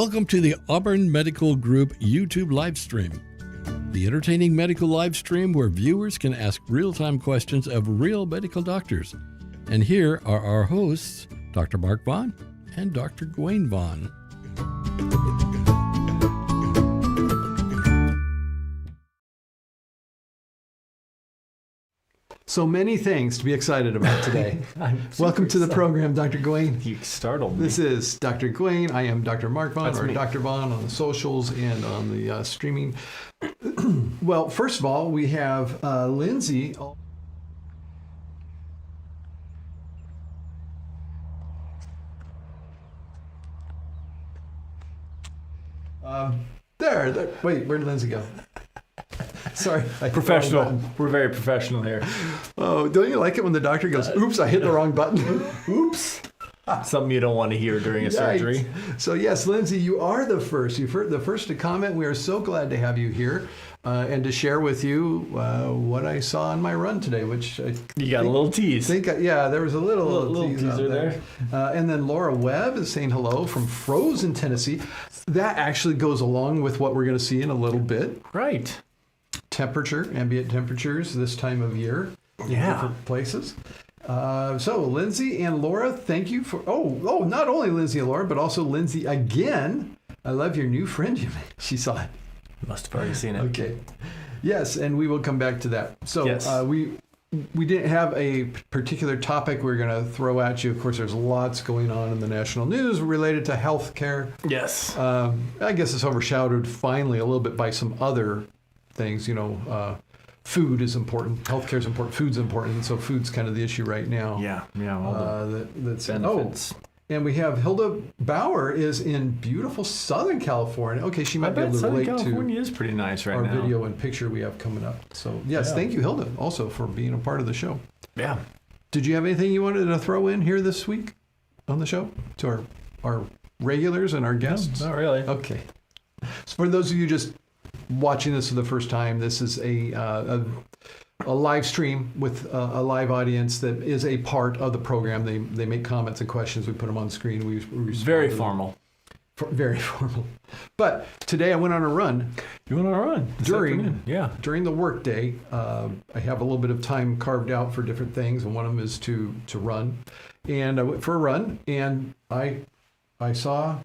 Welcome to the Auburn Medical Group YouTube live stream, the entertaining medical live stream where viewers can ask real-time questions of real medical doctors. And here are our hosts, Dr. Mark Vaughn and Dr. Gawain Vaughn. So many things to be excited about today. Welcome to the program, Dr. Gawain. You startled me. This is Dr. Gawain. I am Dr. Mark Vaughn, That's or me. Dr. Vaughn on the socials and on the streaming. Well, first of all, we have Lindsay. There. Wait, where did Lindsay go? Sorry. I hit the wrong Professional. button. We're very professional here. Oh, don't you like it when the doctor goes, oops, I hit the wrong button? Oops. Something you don't want to hear during a surgery. Yikes. So yes, Lindsay, you are the first. You're the first to comment. We are so glad to have you here and to share with you what I saw on my run today, which You got a little tease. There was a little tease teaser out there. And then Laura Webb is saying hello from Frozen, Tennessee. That actually goes along with what we're going to see in a little bit. Right. Ambient temperatures this time of year in different places. So Lindsay and Laura, thank you for, not only Lindsay and Laura, but also Lindsay again. I love your new friend you made. She saw it. Must have already seen it. Okay. Yes, and we will come back to that. So Yes. we didn't have a particular topic we're going to throw at you. Of course, there's lots going on in the national news related to health care. Yes. I guess it's overshadowed finally a little bit by some other things. Food is important. Healthcare is important. Food's important. And so food's kind of the issue right now. Yeah. All the That's benefits. And we have Hilda Bauer is in beautiful Southern California. Okay, she I might be bet able to Southern relate California to is pretty nice right our now. video and picture we have coming up. So yes, Yeah. thank you, Hilda, also for being a part of the show. Yeah. Did you have anything you wanted to throw in here this week on the show to our regulars and our guests? Not really. Okay. So for those of you just watching this for the first time, this is a live stream with a live audience that is a part of the program. They make comments and questions. We put them on the screen. We respond Very to them. formal. Very formal. But today I went on a run. You went on a run this afternoon? During the workday. I have a little bit of time carved out for different things, and one of them is to run. And I went for a run, and I saw.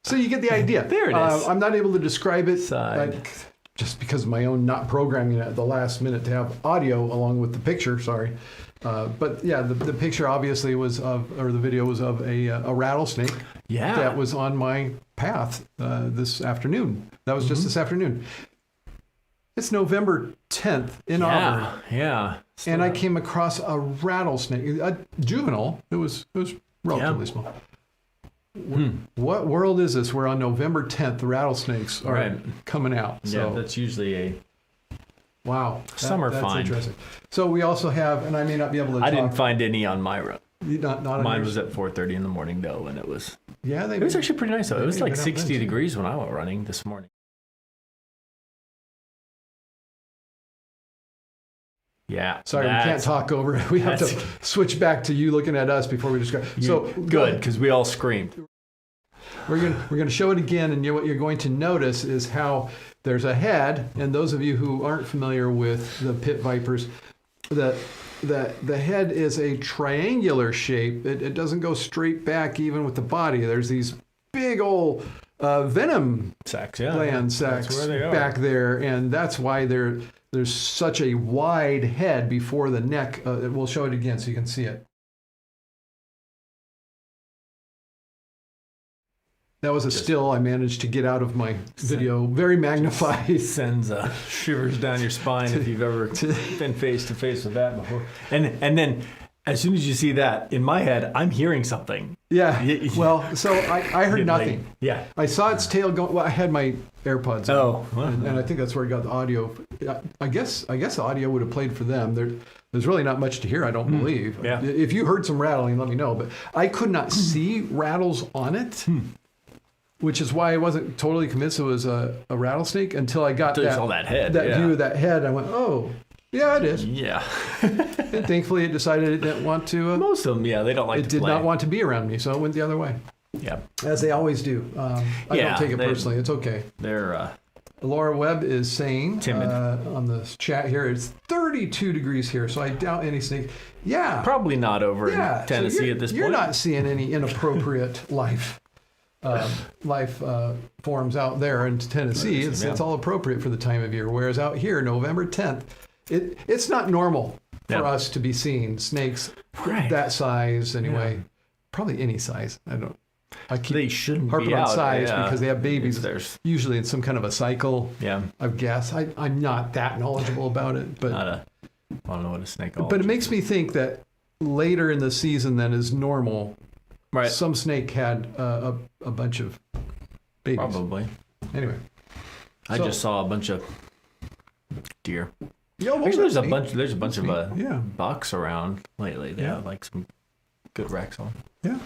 So you get the idea. There it is. I'm not able to describe it Side. just because of my own not programming it at the last minute to have audio along with the picture. Sorry. But yeah, the picture obviously the video was of a rattlesnake Yeah. that was on my path this afternoon. That was just this afternoon. It's November 10th in Auburn. Yeah. And I came across a rattlesnake, a juvenile. It was relatively small. What world is this? Where on November 10th, the rattlesnakes are coming out. So, Yeah, that's usually a wow. summer that's find. Interesting. So we also have, and I may not be able to I talk. didn't find any on my run. Not on Mine yours? was at 4:30 in the morning though, and it was actually pretty nice though. It was They've like been out 60 then, too. degrees when I went running this morning. Yeah. Sorry, we can't talk over it. We have to switch back to you looking at us before we describe. So good, because we all screamed. We're going to show it again, and what you're going to notice is how there's a head, and those of you who aren't familiar with the pit vipers, that the head is a triangular shape. It doesn't go straight back even with the body. There's these big old venom Sacks, gland sacs That's where they are. back there, and that's why there's such a wide head before the neck. We'll show it again so you can see it. That was a still I managed to get out of my video, very magnified. Sends shivers down your spine if you've ever been face to face with that before. And then as soon as you see that, in my head, I'm hearing something. Yeah. Well, so I heard nothing. Yeah. I saw its tail go. Well, I had my AirPods on. Oh. Well, and I think that's where I got the audio. I guess the audio would have played for them. There's really not much to hear, I don't believe. Yeah. If you heard some rattling, let me know. But I could not see rattles on it, which is why I wasn't totally convinced it was a rattlesnake until I got saw that head. That view of that head. I went, oh, yeah, it is. Yeah. And thankfully, it decided it didn't want to. Most of them, they don't like to play. It did not want to be around me, so it went the other way. Yeah. As they always do. I don't take it personally. It's okay. They're... Laura Webb is saying timid. On the chat here, it's 32 degrees here, so I doubt any snake. Yeah. Probably not over in Tennessee so at this point. You're not seeing any inappropriate life forms out there in Tennessee. It's all appropriate for the time of year, whereas out here, November 10th, it's not normal for us to be seeing snakes that size anyway. Yeah. Probably any size. They shouldn't harping be on out, size because they have babies. Usually in some kind of a cycle. Yeah, I guess I'm not that knowledgeable about it, but I don't know what a snake. But it makes me think that later in the season than is normal, some snake had a bunch of babies. Probably. Anyway, I just saw a bunch of deer. Actually, there's a bunch of bucks around lately. They have like some good racks on. Yeah,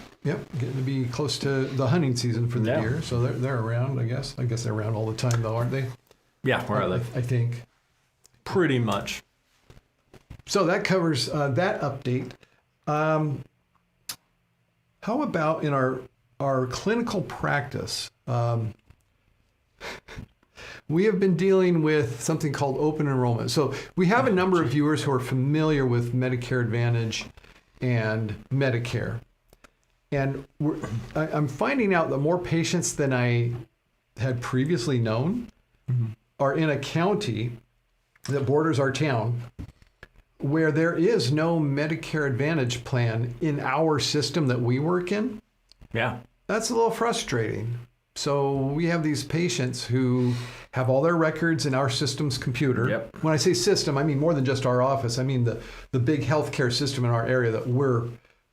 getting to be close to the hunting season for the deer, so they're around. I guess they're around all the time, though, aren't they? Yeah, where are they? I think. Pretty much. So that covers that update. How about in our clinical practice? We have been dealing with something called open enrollment. So we have a number of viewers who are familiar with Medicare Advantage and Medicare. And I'm finding out that more patients than I had previously known are in a county that borders our town where there is no Medicare Advantage plan in our system that we work in. Yeah. That's a little frustrating. So we have these patients who have all their records in our system's computer. Yep. When I say system, I mean more than just our office. I mean the big healthcare system in our area that we're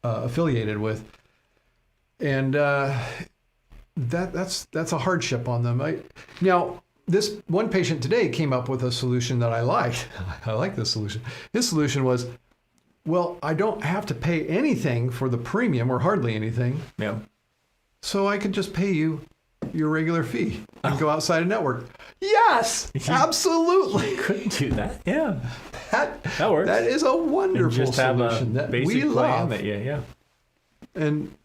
affiliated with. And that's a hardship on them. Now, this one patient today came up with a solution that I liked. I like this solution. His solution was, well, I don't have to pay anything for the premium, or hardly anything. Yeah. So I could just pay you your regular fee and go outside a network. Yes, absolutely. You couldn't do that. Yeah. That works. That is a wonderful solution that we love. And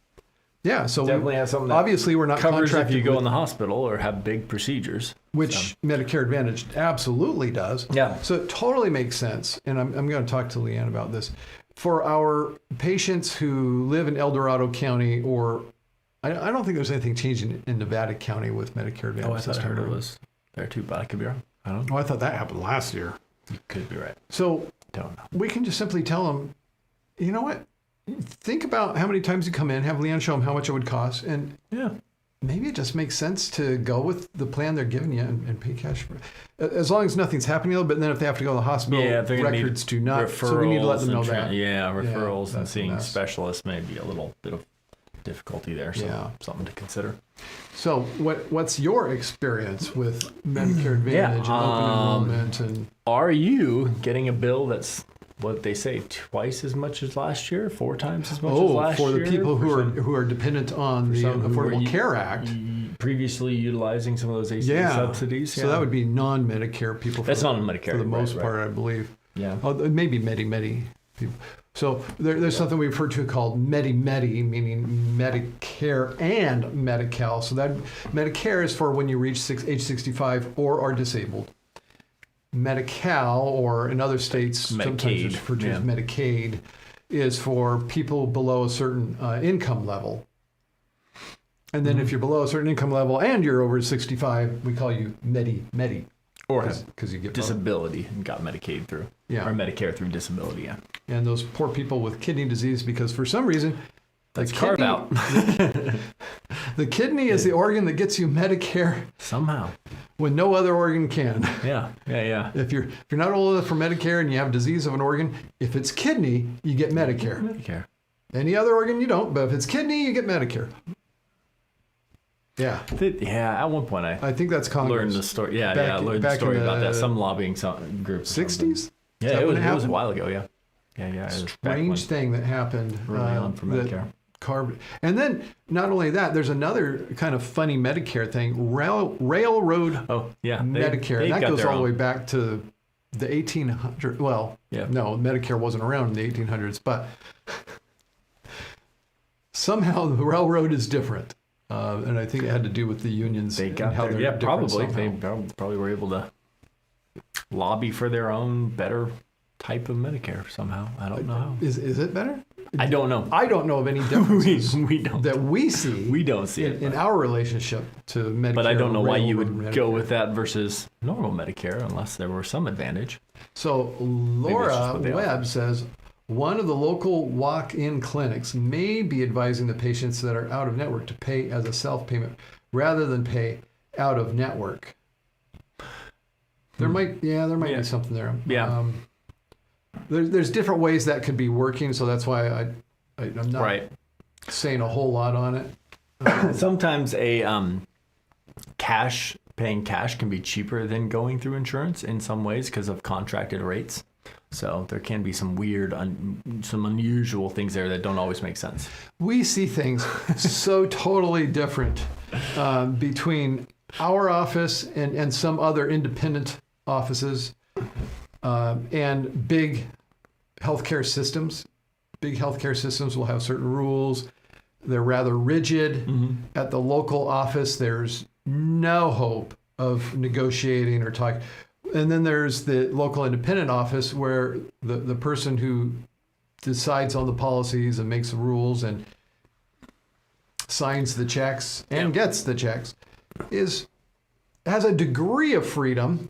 yeah, so definitely have something that obviously we're not covers contracted if you go in the hospital or have big procedures, which Medicare Advantage absolutely does. Yeah. So it totally makes sense. And I'm going to talk to Leanne about this. For our patients who live in El Dorado County, or I don't think there's anything changing in Nevada County with Medicare Advantage. Oh, I thought I heard it was there too, but I could be wrong. I don't know. Oh, I thought that happened last year. You could be right. So don't know. We can just simply tell them, you know what? Think about how many times you come in, have Leanne show them how much it would cost, and maybe it just makes sense to go with the plan they're giving you and pay cash for it. As long as nothing's happening a little bit, and then if they have to go to the hospital, records do not. So we need to let them know that. Referrals and seeing specialists may be a little bit of difficulty there, so something to consider. So what's your experience with Medicare Advantage and open enrollment? And are you getting a bill that's what they say, twice as much as last year, 4 times as much as last year? For the people who are dependent on the Affordable Care Act. Previously utilizing some of those ACA subsidies. So that would be non-Medicare people. That's non-Medicare. For the most part, I believe. Yeah. Maybe Medi people. So there's something we refer to called Medi-Medi, meaning Medicare and Medi-Cal. So that Medicare is for when you reach age 65 or are disabled. Medi-Cal, or in other states, sometimes it's referred to as Medicaid, is for people below a certain income level. And then if you're below a certain income level and you're over 65, we call you Medi-Medi. Or because you get disability and got Medicaid through. Yeah. Or Medicare through disability, And those poor people with kidney disease, because for some reason, That's carve out. The kidney is the organ that gets you Medicare Somehow. when no other organ can. Yeah. If you're not old enough for Medicare and you have disease of an organ, if it's kidney, you get Medicare. Any other organ, you don't. But if it's kidney, you get Medicare. Yeah. At one point I think that's Congress. learned the story. I learned the story about that. Some lobbying groups. 60s? Yeah, it was a while ago. Yeah. Strange thing that happened. Early on for Medicare. And then not only that, there's another kind of funny Medicare thing, railroad Medicare. That goes all the way back to the 1800s. Well, no, Medicare wasn't around in the 1800s, but somehow the railroad is different. And I think it had to do with the unions. They got how there. Yeah, probably. They probably were able to lobby for their own better type of Medicare somehow. I don't know how. Is it better? I don't know. I don't know of any differences we don't. that we see. We don't see it in our relationship to Medicare. But I don't know why you would go with that versus normal Medicare unless there were some advantage. So Laura Webb says, one of the local walk-in clinics may be advising the patients that are out of network to pay as a self-payment rather than pay out of network. There might be something there. Yeah. There's different ways that could be working, so that's why I'm not saying a whole lot on it. Sometimes paying cash can be cheaper than going through insurance in some ways because of contracted rates. So there can be some weird, some unusual things there that don't always make sense. We see things so totally different between our office and some other independent offices and big healthcare systems. Big healthcare systems will have certain rules. They're rather rigid. Mm-hmm. At the local office, there's no hope of negotiating or talking. And then there's the local independent office where the person who decides on the policies and makes the rules and signs the checks and gets the checks has a degree of freedom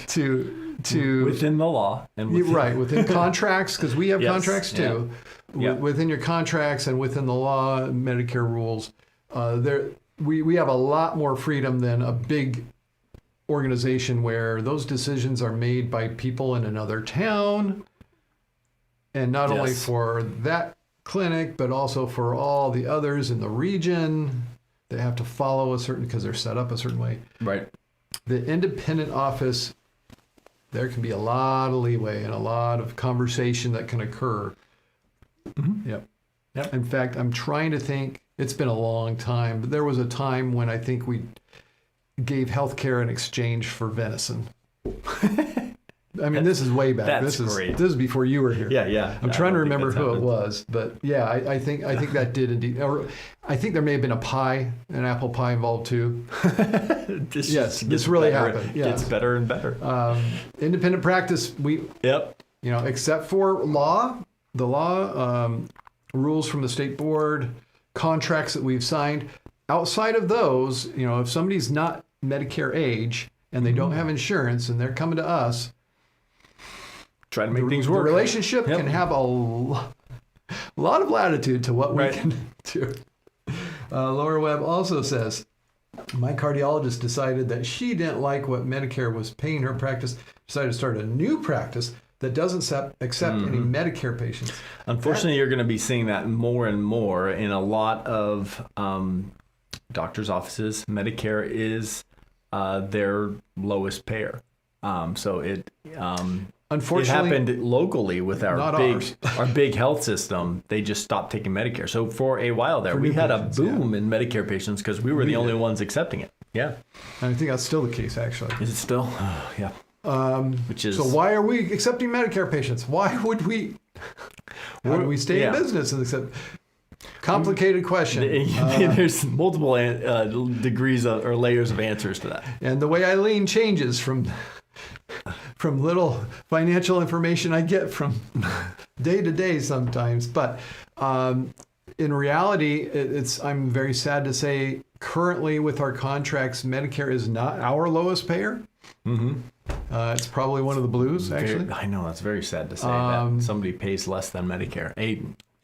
to within the law and within contracts, because we have contracts too. Within your contracts and within the law, Medicare rules, we have a lot more freedom than a big organization where those decisions are made by people in another town, and not only for that clinic but also for all the others in the region. They have to follow a certain, because they're set up a certain way. Right. The independent office, there can be a lot of leeway and a lot of conversation that can occur. Mm-hmm. Yep. In fact, I'm trying to think, it's been a long time, but there was a time when I think we gave healthcare in exchange for venison. I mean, this is way back. This is before you were here. Yeah. I'm trying to remember who it was, but I think that did indeed. Or I think there may have been an apple pie involved too. This really happened. It gets better and better. Independent practice. Except for the law, rules from the state board, contracts that we've signed. Outside of those, if somebody's not Medicare age and they don't have insurance and they're coming to us, try to make things work. The relationship can have a lot of latitude to what we can do. Laura Webb also says, my cardiologist decided that she didn't like what Medicare was paying her practice, decided to start a new practice that doesn't accept any Medicare patients. Unfortunately, you're going to be seeing that more and more in a lot of doctors' offices. Medicare is their lowest payer. Unfortunately, it happened locally with our big health system. They just stopped taking Medicare. So for a while there, we had a boom in Medicare patients because we were the only ones accepting it. Yeah. And I think that's still the case, actually. Is it still? Oh, yeah. So why are we accepting Medicare patients? Why would we? How do we stay in business and accept? Complicated question. There's multiple degrees or layers of answers to that. And the way I lean changes from little financial information I get from day to day sometimes. But in reality, I'm very sad to say currently with our contracts, Medicare is not our lowest payer. Mm-hmm. It's probably one of the blues, actually. I know, that's very sad to say that somebody pays less than Medicare.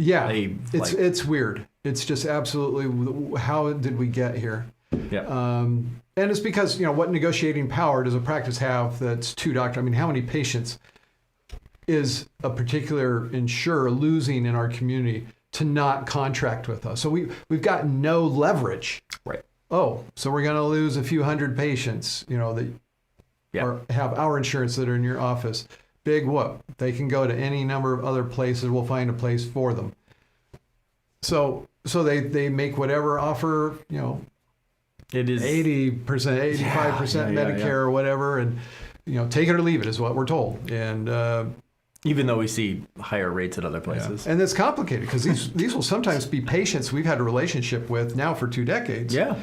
Yeah, it's weird. It's just absolutely, how did we get here? Yeah. And it's because, what negotiating power does a practice have that's two doctors? I mean, how many patients is a particular insurer losing in our community to not contract with us? So we've got no leverage. Right. Oh, so we're going to lose a few hundred patients, that or have our insurance that are in your office. Big whoop. They can go to any number of other places. We'll find a place for them. So they make whatever offer, it is 80%, 85% Medicare or whatever, and take it or leave it is what we're told. And even though we see higher rates at other places, and it's complicated because these will sometimes be patients we've had a relationship with now for 2 decades. Yeah,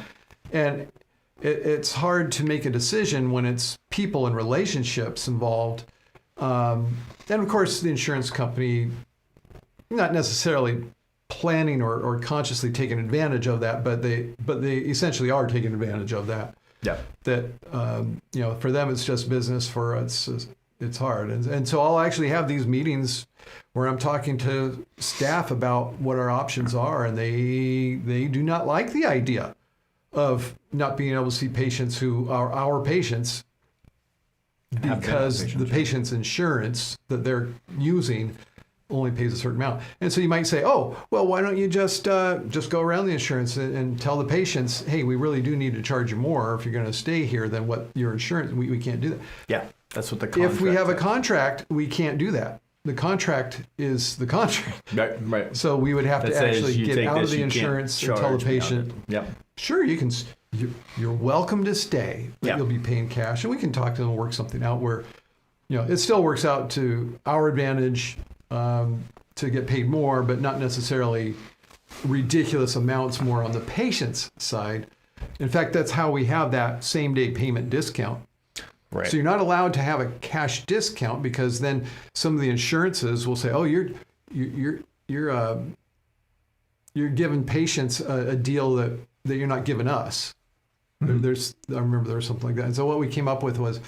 and it's hard to make a decision when it's people and relationships involved. And of course, the insurance company, not necessarily planning or consciously taking advantage of that, but they essentially are taking advantage of that. Yeah. That for them it's just business. For us it's hard, and so I'll actually have these meetings where I'm talking to staff about what our options are, and they do not like the idea of not being able to see patients who are our patients because the patient's insurance that they're using only pays a certain amount. And so you might say, oh, well, why don't you just go around the insurance and tell the patients, hey, we really do need to charge you more if you're going to stay here than what your insurance, we can't do that. Yeah, that's what the contract If we have a contract, we can't do that. The contract is the contract. Right. So we would have that to actually get out of the insurance and tell the patient, sure, you can, you're welcome to stay, but you'll be paying cash. And we can talk to them and work something out where, it still works out to our advantage to get paid more, but not necessarily ridiculous amounts more on the patient's side. In fact, that's how we have that same-day payment discount. Right. So you're not allowed to have a cash discount because then some of the insurances will say, "Oh, you're giving patients a deal that you're not giving us." Mm-hmm. I remember there was something like that. And so what we came up with was,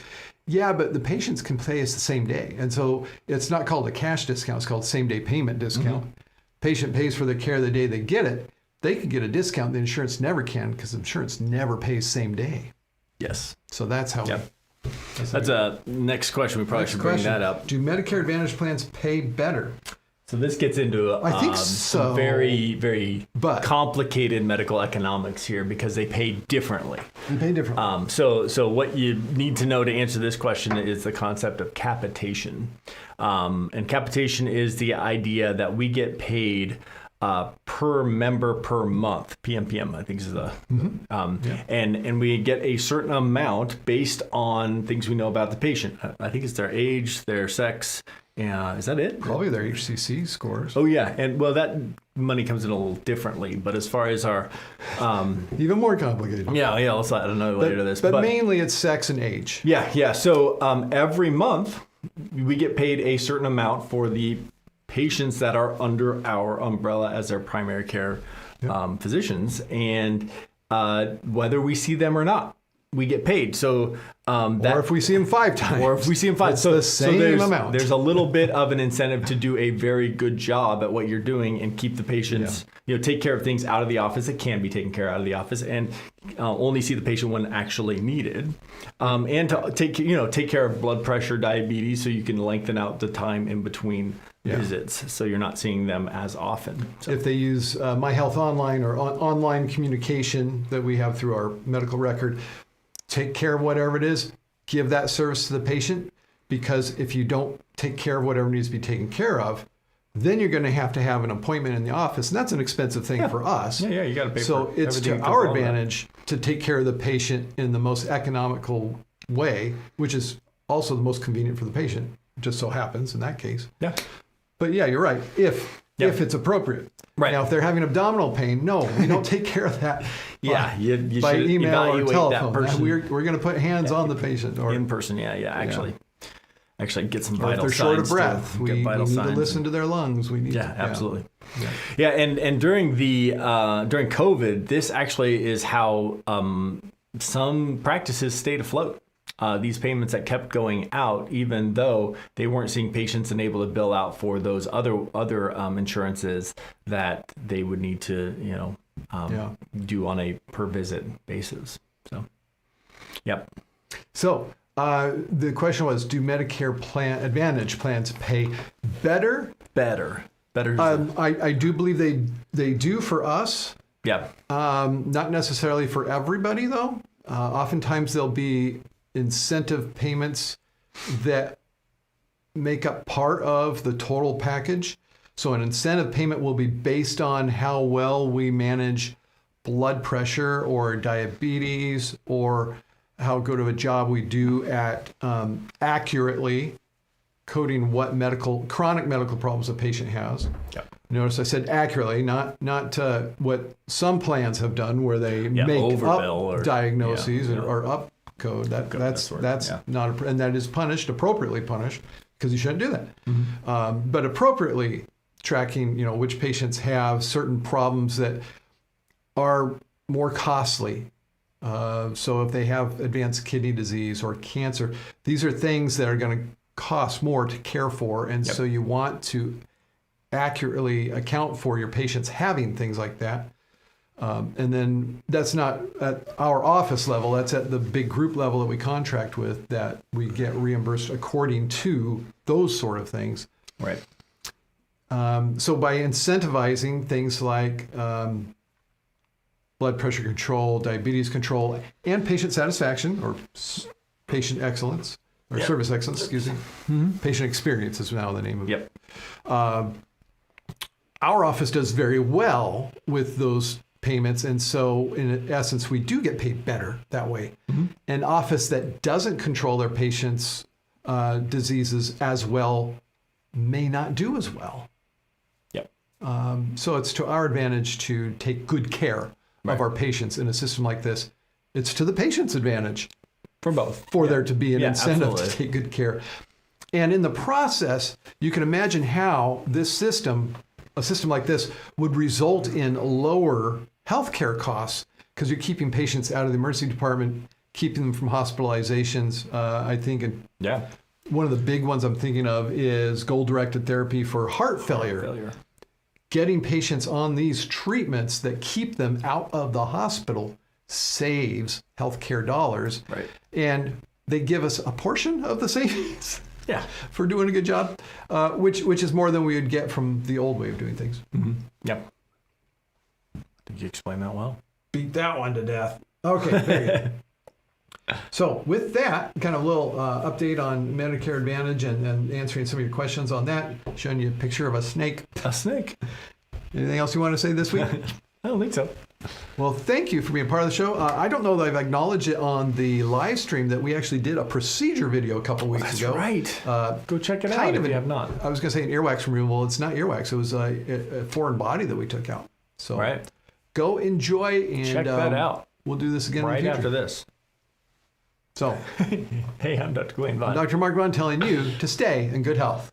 yeah, but the patients can pay us the same day. And so it's not called a cash discount. It's called same-day payment discount. Mm-hmm. Patient pays for the care the day they get it. They could get a discount. The insurance never can because insurance never pays same day. Yes. So that's how That's a next question. We probably should bring that up. Do Medicare Advantage plans pay better? So this gets into I think so. some very, very complicated medical economics here because they pay differently. They pay differently. So what you need to know to answer this question is the concept of capitation. And capitation is the idea that we get paid per member per month. PMPM, I think is the, and we get a certain amount based on things we know about the patient. I think it's their age, their sex. Is that it? Probably their HCC scores. Oh yeah, and well, that money comes in a little differently. But as far as our, even more complicated. Yeah. Let's add another layer to this. But mainly it's sex and age. Yeah. So every month we get paid a certain amount for the patients that are under our umbrella as their primary care physicians, and whether we see them or not, we get paid. So or if we see them 5 times. Or if we see them 5 times. So the same amount. There's a little bit of an incentive to do a very good job at what you're doing and keep the patients, take care of things out of the office that can be taken care of out of the office, and only see the patient when actually needed. And to take care of blood pressure, diabetes, so you can lengthen out the time in between visits, so you're not seeing them as often. So. If they use My Health Online or online communication that we have through our medical record, take care of whatever it is, give that service to the patient, because if you don't take care of whatever needs to be taken care of, then you're going to have an appointment in the office, and that's an expensive thing for us. Yeah, you got to pay for it. So it's to our advantage to take care of the patient in the most economical way, which is also the most convenient for the patient, just so happens in that case. Yeah. But yeah, you're right. If it's appropriate. Right. Now, if they're having abdominal pain, no, we don't take care of that you by should email or telephone. That person. We're going to put hands on the patient. Or in person, actually get some or vital signs. If they're short of breath, we need to listen to their lungs. We need absolutely. Yeah, and during during COVID, this actually is how some practices stayed afloat. these payments that kept going out, even though they weren't seeing patients and able to bill out for those other insurances that they would need to, do on a per visit basis. So, yep. So the question was, do Medicare Advantage plans pay better? Better. I do believe they do for us. Yeah. Not necessarily for everybody, though. Oftentimes there'll be incentive payments that make up part of the total package. So an incentive payment will be based on how well we manage blood pressure or diabetes, or how good of a job we do at accurately coding what chronic medical problems a patient has. Yep. Notice I said accurately, not what some plans have done, where they make up diagnoses or up code. That's not, and that is appropriately punished, because you shouldn't do that. Mm-hmm. But appropriately tracking, which patients have certain problems that are more costly. So if they have advanced kidney disease or cancer, these are things that are going to cost more to care for, and so you want to accurately account for your patients having things like that. And then that's not at our office level, that's at the big group level that we contract with, that we get reimbursed according to those sort of things. Right. So by incentivizing things like blood pressure control, diabetes control, and patient satisfaction, or patient excellence, or service excellence, excuse me. Mm-hmm. Patient experience is now the name of it. Our office does very well with those payments, and so in essence, we do get paid better that way. Mm-hmm. An office that doesn't control their patients' diseases as well may not do as well. So it's to our advantage to take good care of our patients in a system like this. It's to the patient's advantage for both, there to be an incentive to take good care. And in the process, you can imagine how a system like this would result in lower healthcare costs, because you're keeping patients out of the emergency department, keeping them from hospitalizations. I think one of the big ones I'm thinking of is goal-directed therapy for heart failure. Getting patients on these treatments that keep them out of the hospital saves healthcare dollars. Right. And they give us a portion of the savings for doing a good job, which is more than we would get from the old way of doing things. Mm-hmm. Yep. Did you explain that well? Beat that one to death. Okay, very good. So with that, kind of a little update on Medicare Advantage and answering some of your questions on that, showing you a picture of a snake. A snake. Anything else you want to say this week? I don't think so. Well, thank you for being part of the show. I don't know that I've acknowledged it on the live stream that we actually did a procedure video a couple weeks ago. That's right. Go check it out if you have not. I was going to say an earwax removal. It's not earwax. It was a foreign body that we took out. So go enjoy and check that out. We'll do this again in the future. Right after this. So, hey, I'm Dr. Glenn Vaughn. Dr. Mark Vaughn telling you to stay in good health.